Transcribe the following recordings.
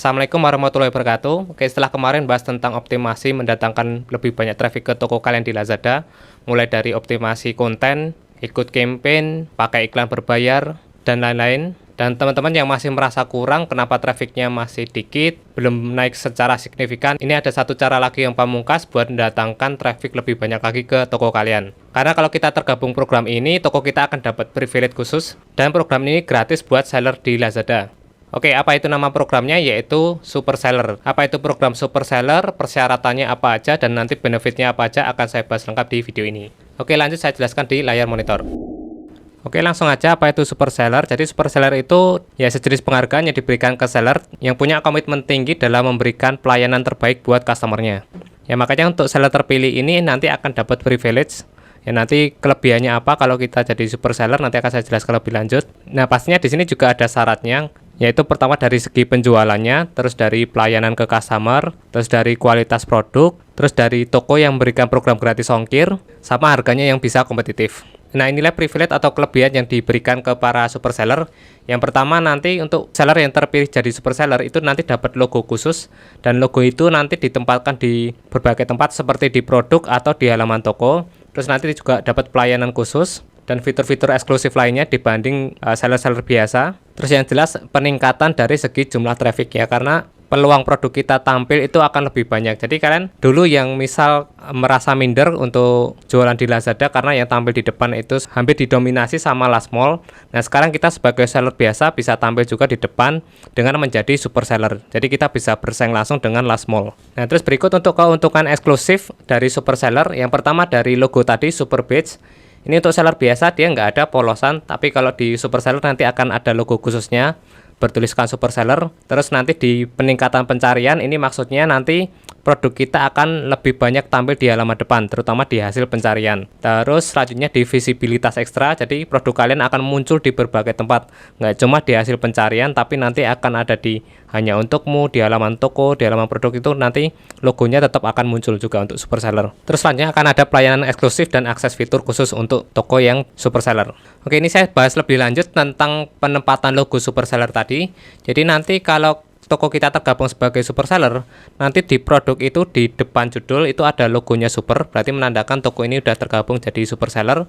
Assalamualaikum warahmatullahi wabarakatuh. Oke, setelah kemarin bahas tentang optimasi mendatangkan lebih banyak traffic ke toko kalian di Lazada, mulai dari optimasi konten, ikut campaign, pakai iklan berbayar, dan lain-lain. Dan teman-teman yang masih merasa kurang, kenapa trafficnya masih dikit, belum naik secara signifikan, ini ada satu cara lagi yang pamungkas buat mendatangkan traffic lebih banyak lagi ke toko kalian. Karena kalau kita tergabung program ini, toko kita akan dapat privilege khusus, dan program ini gratis buat seller di Lazada. Oke, apa itu nama programnya? Yaitu Super Seller. Apa itu program Super Seller? Persyaratannya apa aja dan nanti benefitnya apa aja akan saya bahas lengkap di video ini. Oke, lanjut saya jelaskan di layar monitor. Oke, langsung aja apa itu Super Seller. Jadi Super Seller itu ya sejenis penghargaan yang diberikan ke seller yang punya komitmen tinggi dalam memberikan pelayanan terbaik buat customernya. Ya makanya untuk seller terpilih ini nanti akan dapat privilege. Ya nanti kelebihannya apa kalau kita jadi super seller nanti akan saya jelaskan lebih lanjut. Nah, pastinya di sini juga ada syaratnya, yaitu pertama dari segi penjualannya, terus dari pelayanan ke customer, terus dari kualitas produk, terus dari toko yang memberikan program gratis ongkir, sama harganya yang bisa kompetitif. Nah, inilah privilege atau kelebihan yang diberikan ke para super seller. Yang pertama nanti untuk seller yang terpilih jadi super seller itu nanti dapat logo khusus, dan logo itu nanti ditempatkan di berbagai tempat seperti di produk atau di halaman toko. Terus nanti juga dapat pelayanan khusus dan fitur-fitur eksklusif lainnya dibanding seller-seller biasa. Terus yang jelas peningkatan dari segi jumlah traffic ya, karena peluang produk kita tampil itu akan lebih banyak. Jadi kalian dulu yang misal merasa minder untuk jualan di Lazada karena yang tampil di depan itu hampir didominasi sama last mall. Nah, sekarang kita sebagai seller biasa bisa tampil juga di depan dengan menjadi super seller. Jadi kita bisa bersaing langsung dengan last mall. Nah, terus berikut untuk keuntungan eksklusif dari super seller. Yang pertama dari logo tadi, Super Badge. Ini untuk seller biasa dia nggak ada polosan, tapi kalau di super seller nanti akan ada logo khususnya bertuliskan super seller. Terus nanti di peningkatan pencarian ini maksudnya nanti produk kita akan lebih banyak tampil di halaman depan, terutama di hasil pencarian. Terus selanjutnya di visibilitas ekstra, jadi produk kalian akan muncul di berbagai tempat, nggak cuma di hasil pencarian, tapi nanti akan ada di hanya untukmu, di halaman toko, di halaman produk itu nanti logonya tetap akan muncul juga untuk super seller. Terus selanjutnya akan ada pelayanan eksklusif dan akses fitur khusus untuk toko yang super seller. Oke, ini saya bahas lebih lanjut tentang penempatan logo super seller tadi. Jadi nanti kalau toko kita tergabung sebagai super seller, nanti di produk itu di depan judul itu ada logonya super, berarti menandakan toko ini udah tergabung jadi super seller.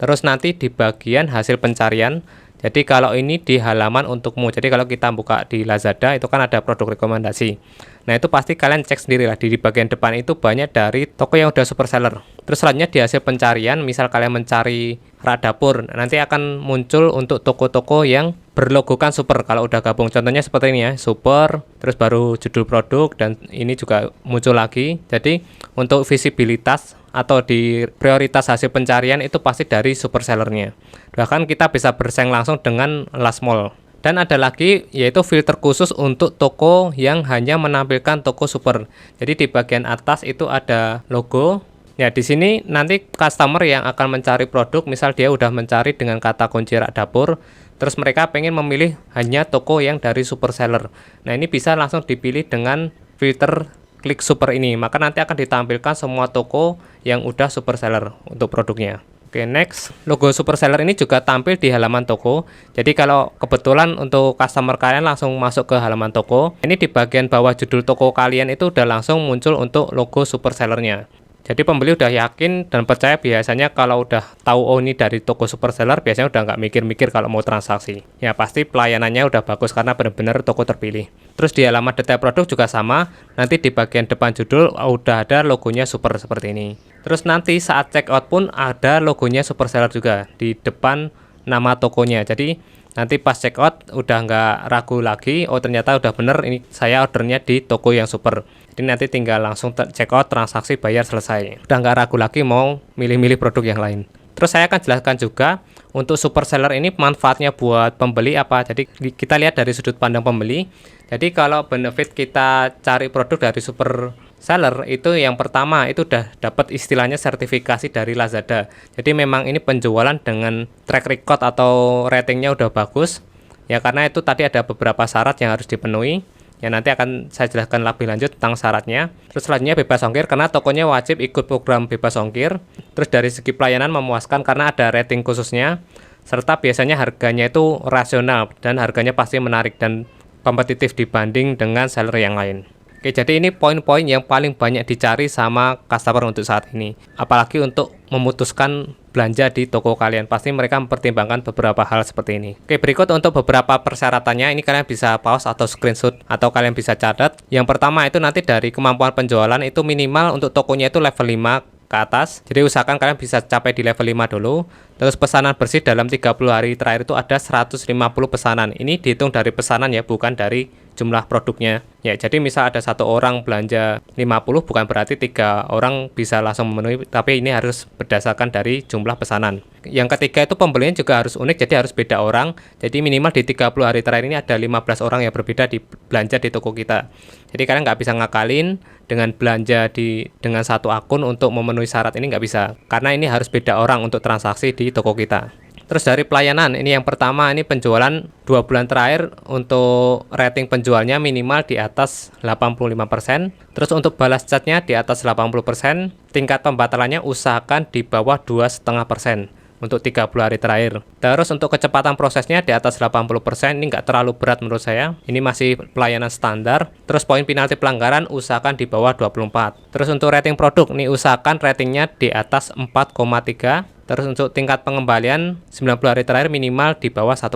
Terus nanti di bagian hasil pencarian, jadi kalau ini di halaman untukmu, jadi kalau kita buka di Lazada itu kan ada produk rekomendasi. Nah, itu pasti kalian cek sendiri lah, di bagian depan itu banyak dari toko yang udah super seller. Terus selanjutnya di hasil pencarian, misal kalian mencari rak dapur, nanti akan muncul untuk toko-toko yang berlogokan super kalau udah gabung. Contohnya seperti ini ya, super, terus baru judul produk, dan ini juga muncul lagi. Jadi untuk visibilitas atau di prioritas hasil pencarian itu pasti dari super sellernya. Bahkan kita bisa bersaing langsung dengan last mall. Dan ada lagi yaitu filter khusus untuk toko yang hanya menampilkan toko super. Jadi di bagian atas itu ada logo. Ya, di sini nanti customer yang akan mencari produk, misal dia udah mencari dengan kata kunci rak dapur, terus mereka pengen memilih hanya toko yang dari super seller. Nah, ini bisa langsung dipilih dengan filter klik super ini. Maka nanti akan ditampilkan semua toko yang udah super seller untuk produknya. Oke, next, logo super seller ini juga tampil di halaman toko. Jadi kalau kebetulan untuk customer kalian langsung masuk ke halaman toko, ini di bagian bawah judul toko kalian itu udah langsung muncul untuk logo super sellernya. Jadi pembeli udah yakin dan percaya biasanya kalau udah tahu oh ini dari toko super seller, biasanya udah nggak mikir-mikir kalau mau transaksi. Ya pasti pelayanannya udah bagus karena benar-benar toko terpilih. Terus di halaman detail produk juga sama, nanti di bagian depan judul udah ada logonya super seperti ini. Terus nanti saat checkout pun ada logonya super seller juga di depan nama tokonya. Jadi nanti pas checkout udah nggak ragu lagi, oh ternyata udah bener ini saya ordernya di toko yang super. Jadi nanti tinggal langsung checkout, transaksi, bayar, selesai. Udah nggak ragu lagi mau milih-milih produk yang lain. Terus saya akan jelaskan juga untuk super seller ini manfaatnya buat pembeli apa. Jadi kita lihat dari sudut pandang pembeli. Jadi kalau benefit kita cari produk dari super seller itu yang pertama itu udah dapat istilahnya sertifikasi dari Lazada. Jadi memang ini penjualan dengan track record atau ratingnya udah bagus. Ya karena itu tadi ada beberapa syarat yang harus dipenuhi. Ya nanti akan saya jelaskan lebih lanjut tentang syaratnya. Terus selanjutnya bebas ongkir karena tokonya wajib ikut program bebas ongkir. Terus dari segi pelayanan memuaskan karena ada rating khususnya. Serta biasanya harganya itu rasional dan harganya pasti menarik dan kompetitif dibanding dengan seller yang lain. Oke, jadi ini poin-poin yang paling banyak dicari sama customer untuk saat ini. Apalagi untuk memutuskan belanja di toko kalian, pasti mereka mempertimbangkan beberapa hal seperti ini. Oke, berikut untuk beberapa persyaratannya. Ini kalian bisa pause atau screenshot atau kalian bisa catat. Yang pertama itu nanti dari kemampuan penjualan itu minimal untuk tokonya itu level 5 ke atas. Jadi usahakan kalian bisa capai di level 5 dulu. Terus pesanan bersih dalam 30 hari terakhir itu ada 150 pesanan. Ini dihitung dari pesanan ya, bukan dari jumlah produknya. Ya, jadi misal ada satu orang belanja 50, bukan berarti 3 orang bisa langsung memenuhi, tapi ini harus berdasarkan dari jumlah pesanan. Yang ketiga itu pembelian juga harus unik, jadi harus beda orang. Jadi minimal di 30 hari terakhir ini ada 15 orang yang berbeda di belanja di toko kita. Jadi kalian nggak bisa ngakalin dengan belanja dengan satu akun untuk memenuhi syarat ini, nggak bisa. Karena ini harus beda orang untuk transaksi di toko kita. Terus dari pelayanan, ini yang pertama, ini penjualan 2 bulan terakhir untuk rating penjualnya minimal di atas 85%. Terus untuk balas chatnya di atas 80%. Tingkat pembatalannya usahakan di bawah 2,5% untuk 30 hari terakhir. Terus untuk kecepatan prosesnya di atas 80%, ini nggak terlalu berat menurut saya. Ini masih pelayanan standar. Terus poin penalti pelanggaran usahakan di bawah 24. Terus untuk rating produk, ini usahakan ratingnya di atas 4,3. Terus untuk tingkat pengembalian 90 hari terakhir minimal di bawah 1%.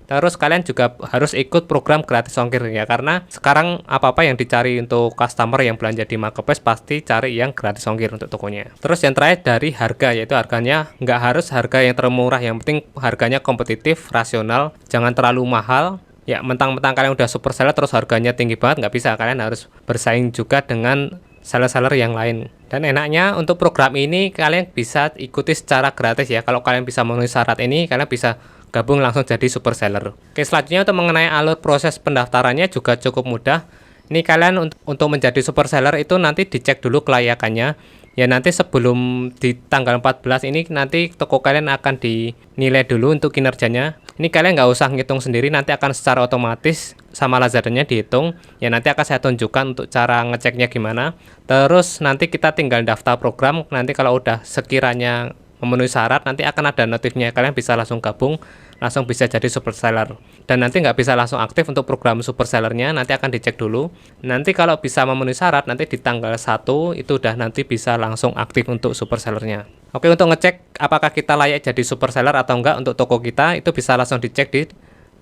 Terus kalian juga harus ikut program gratis ongkir ya, karena sekarang apa-apa yang dicari untuk customer yang belanja di marketplace pasti cari yang gratis ongkir untuk tokonya. Terus yang terakhir dari harga, yaitu harganya nggak harus harga yang termurah, yang penting harganya kompetitif, rasional, jangan terlalu mahal. Ya, mentang-mentang kalian udah super seller terus harganya tinggi banget, nggak bisa. Kalian harus bersaing juga dengan seller-seller yang lain. Dan enaknya untuk program ini kalian bisa ikuti secara gratis ya. Kalau kalian bisa memenuhi syarat ini, kalian bisa gabung langsung jadi super seller. Oke, selanjutnya untuk mengenai alur proses pendaftarannya juga cukup mudah. Ini kalian untuk menjadi super seller itu nanti dicek dulu kelayakannya. Ya, nanti sebelum di tanggal 14 ini nanti toko kalian akan dinilai dulu untuk kinerjanya. Ini kalian nggak usah ngitung sendiri, nanti akan secara otomatis sama Lazadanya dihitung. Ya, nanti akan saya tunjukkan untuk cara ngeceknya gimana. Terus nanti kita tinggal daftar program. Nanti kalau udah sekiranya memenuhi syarat, nanti akan ada notifnya. Kalian bisa langsung gabung, langsung bisa jadi super seller. Dan nanti nggak bisa langsung aktif untuk program super sellernya, nanti akan dicek dulu. Nanti kalau bisa memenuhi syarat, nanti di tanggal 1 itu udah nanti bisa langsung aktif untuk super sellernya. Oke, untuk ngecek apakah kita layak jadi super seller atau enggak untuk toko kita, itu bisa langsung dicek di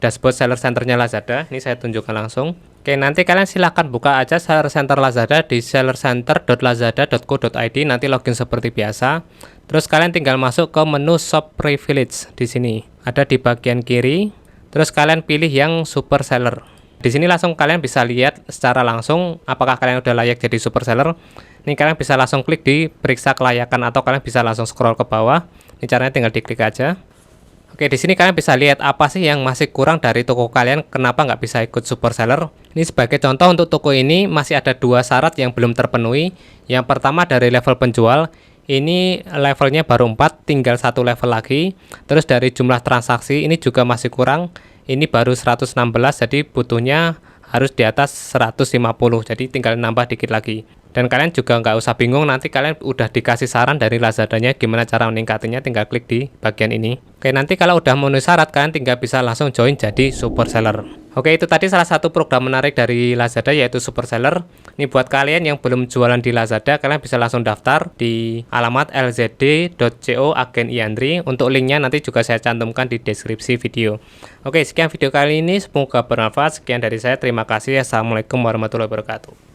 dashboard seller centernya Lazada. Ini saya tunjukkan langsung. Oke, nanti kalian silahkan buka aja seller center Lazada di sellercenter.lazada.co.id. Nanti login seperti biasa. Terus kalian tinggal masuk ke menu shop privilege di sini. Ada di bagian kiri. Terus kalian pilih yang super seller. Di sini langsung kalian bisa lihat secara langsung apakah kalian udah layak jadi super seller. Ini kalian bisa langsung klik di periksa kelayakan atau kalian bisa langsung scroll ke bawah. Ini caranya tinggal diklik aja. Oke, di sini kalian bisa lihat apa sih yang masih kurang dari toko kalian, kenapa nggak bisa ikut super seller. Ini sebagai contoh untuk toko ini masih ada 2 syarat yang belum terpenuhi. Yang pertama dari level penjual, ini levelnya baru 4, tinggal 1 level lagi. Terus dari jumlah transaksi ini juga masih kurang, ini baru 116, jadi butuhnya harus di atas 150, jadi tinggal nambah dikit lagi. Dan kalian juga nggak usah bingung, nanti kalian udah dikasih saran dari Lazadanya gimana cara meningkatinya, tinggal klik di bagian ini. Oke, nanti kalau udah memenuhi syarat, kalian tinggal bisa langsung join jadi super seller. Oke, itu tadi salah satu program menarik dari Lazada yaitu super seller. Ini buat kalian yang belum jualan di Lazada, kalian bisa langsung daftar di alamat lzd.co agen iandri. Untuk linknya nanti juga saya cantumkan di deskripsi video. Oke, sekian video kali ini, semoga bermanfaat. Sekian dari saya, terima kasih. Assalamualaikum warahmatullahi wabarakatuh.